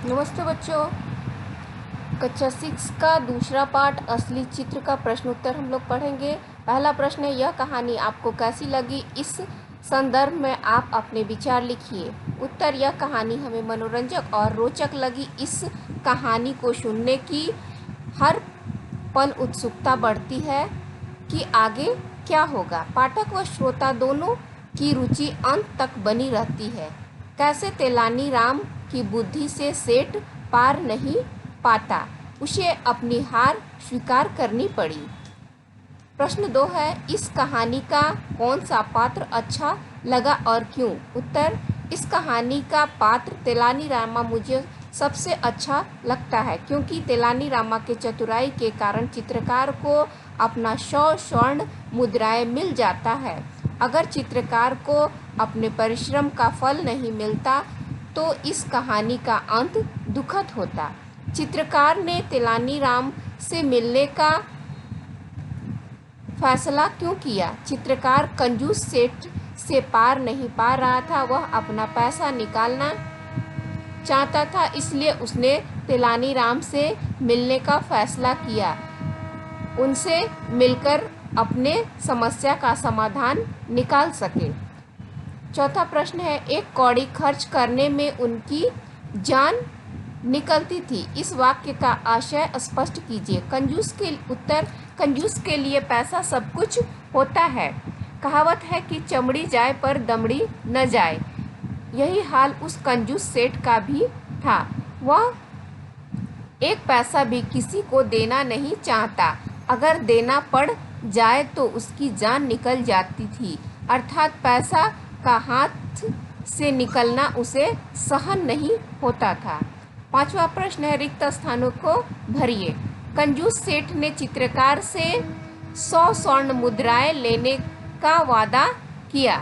नमस्ते बच्चों। कक्षा 6 का दूसरा पाठ असली चित्र का प्रश्न उत्तर हम लोग पढ़ेंगे। पहला प्रश्न है, यह कहानी आपको कैसी लगी? इस संदर्भ में आप अपने विचार लिखिए। उत्तर, यह कहानी हमें मनोरंजक और रोचक लगी। इस कहानी को सुनने की हर पल उत्सुकता बढ़ती है कि आगे क्या होगा। पाठक व श्रोता दोनों की रुचि अंत तक बनी रहती है। कैसे तेलानी राम की बुद्धि से सेठ पार नहीं पाता, उसे अपनी हार स्वीकार करनी पड़ी। प्रश्न 2 है, इस कहानी का कौन सा पात्र अच्छा लगा और क्यों? उत्तर, इस कहानी का पात्र तेलानी रामा मुझे सबसे अच्छा लगता है, क्योंकि तेलानी रामा के चतुराई के कारण चित्रकार को अपना 100 स्वर्ण मुद्राएं मिल जाता है। अगर चित्रकार को अपने परिश्रम का फल नहीं मिलता तो इस कहानी का अंत दुखद होता। चित्रकार ने तेलानी राम से मिलने का फैसला क्यों किया? चित्रकार कंजूस सेठ से पार नहीं पा रहा था। वह अपना पैसा निकालना चाहता था, इसलिए उसने तेलानी राम से मिलने का फैसला किया। उनसे मिलकर अपने समस्या का समाधान निकाल सके। चौथा प्रश्न है, एक कौड़ी खर्च करने में उनकी जान निकलती थी। इस वाक्य का आशय स्पष्ट कीजिए। उत्तर, कंजूस के लिए पैसा सब कुछ होता है। कहावत है कि चमड़ी जाए पर दमड़ी न जाए। यही हाल उस कंजूस सेठ का भी था। वह एक पैसा भी किसी को देना नहीं चाहता। अगर देना पड़ जाए तो उसकी जान निकल जाती थी, अर्थात पैसा का हाथ से निकलना उसे सहन नहीं होता था। पांचवा प्रश्न है, रिक्त स्थानों को भरिए। कंजूस सेठ ने चित्रकार से 100 स्वर्ण मुद्राएं लेने का वादा किया।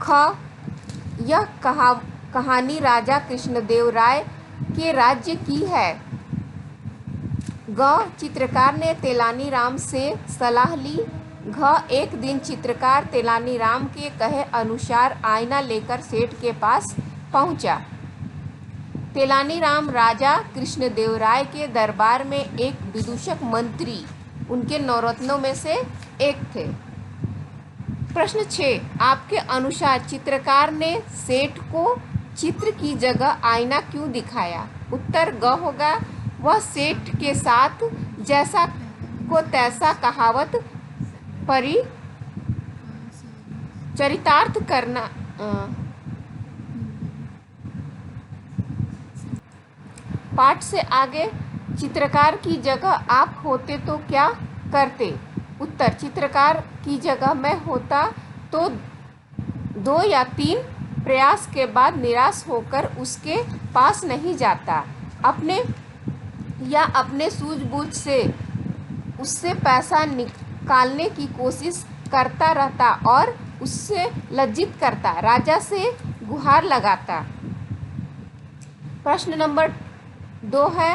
ख, यह कहानी राजा कृष्णदेव राय के राज्य की है। ग, चित्रकार ने तेलानी राम से सलाह ली। घ, एक दिन चित्रकार तेलानी राम के कहे अनुसार आईना लेकर सेठ के पास पहुंचा। तेलानी राम राजा कृष्णदेव राय के दरबार में एक विदूषक मंत्री, उनके नवरत्नों में से एक थे। प्रश्न 6, आपके अनुसार चित्रकार ने सेठ को चित्र की जगह आईना क्यों दिखाया? उत्तर ग होगा। वह सेठ के साथ जैसा को तैसा कहावत चरितार्थ करना पाठ से आगे, चित्रकार की जगह आप होते तो क्या करते? उत्तर, चित्रकार की जगह मैं होता तो 2 या 3 प्रयास के बाद निराश होकर उसके पास नहीं जाता। अपने सूझबूझ से उससे पैसा निकालने की कोशिश करता रहता और उससे लज्जित करता, राजा से गुहार लगाता। प्रश्न नंबर 2 है,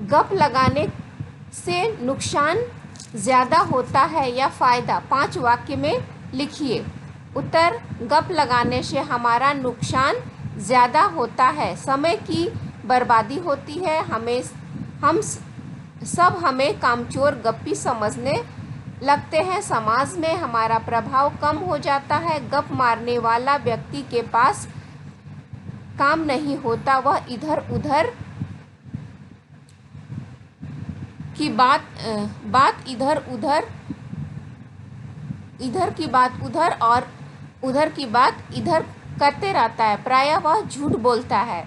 गप लगाने से नुकसान ज़्यादा होता है या फ़ायदा? 5 वाक्य में लिखिए। उत्तर, गप लगाने से हमारा नुकसान ज़्यादा होता है। समय की बर्बादी होती है। हम सब हमें कामचोर गप्पी समझने लगते हैं। समाज में हमारा प्रभाव कम हो जाता है। गप मारने वाला व्यक्ति के पास काम नहीं होता। वह इधर उधर की बात इधर की बात उधर और उधर की बात इधर करते रहता है। प्रायः वह झूठ बोलता है।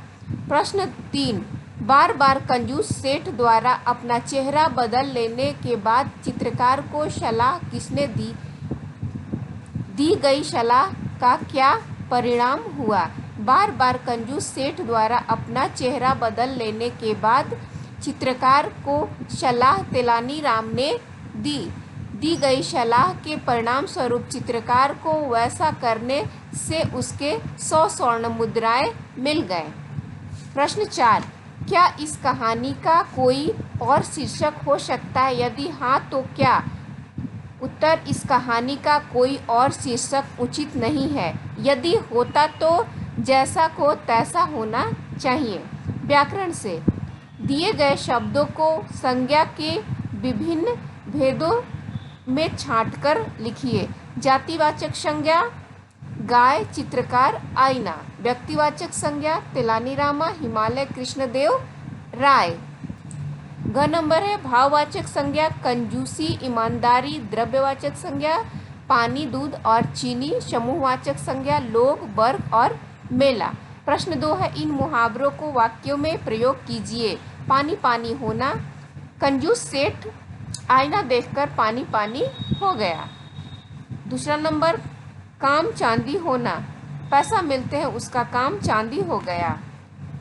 प्रश्न 3, बार बार कंजूस सेठ द्वारा अपना चेहरा बदल लेने के बाद चित्रकार को सलाह किसने दी? दी गई सलाह का क्या परिणाम हुआ? बार बार कंजूस सेठ द्वारा अपना चेहरा बदल लेने के बाद चित्रकार को सलाह तेलानी राम ने दी गई सलाह के परिणाम स्वरूप चित्रकार को वैसा करने से उसके 100 स्वर्ण मुद्राएं मिल गए। प्रश्न 4, क्या इस कहानी का कोई और शीर्षक हो सकता है? यदि हाँ तो क्या? उत्तर, इस कहानी का कोई और शीर्षक उचित नहीं है। यदि होता तो जैसा को तैसा होना चाहिए। व्याकरण से दिए गए शब्दों को संज्ञा के विभिन्न भेदों में छांटकर लिखिए। जातिवाचक संज्ञा गाय, चित्रकार, आईना। व्यक्तिवाचक संज्ञा तेलानी रामा, हिमालय, कृष्णदेव राय। घ नंबर है भाववाचक संज्ञा कंजूसी, ईमानदारी। द्रव्यवाचक संज्ञा पानी, दूध और चीनी। समूहवाचक संज्ञा लोग, वर्ग और मेला। प्रश्न 2 है इन मुहावरों को वाक्यों में प्रयोग कीजिए। पानी पानी होना, कंजूस सेठ आईना देखकर पानी पानी हो गया। दूसरा नंबर काम चांदी होना, पैसा मिलते हैं उसका काम चांदी हो गया।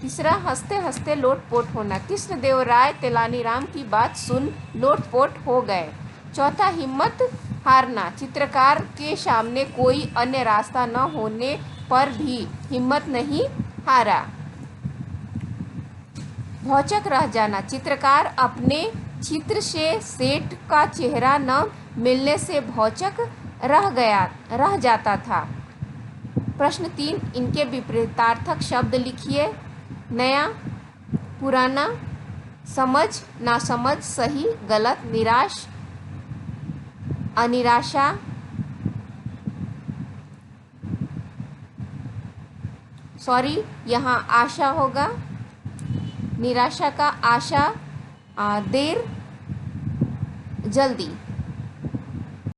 तीसरा हंसते हंसते लोटपोट होना, कृष्णदेव राय तेलानीराम की बात सुन लोटपोट हो गए। चौथा हिम्मत हारना, चित्रकार के सामने कोई अन्य रास्ता न होने पर भी हिम्मत नहीं हारा। भौचक रह जाना, चित्रकार अपने चित्र से सेठ का चेहरा न मिलने से भौचक रह जाता था। प्रश्न 3 इनके विपरीतार्थक शब्द लिखिए। नया, पुराना, समझ, नासमझ, सही, गलत, निराश, अनिराशा। सॉरी, यहाँ आशा होगा, निराशा का आशा, देर, जल्दी।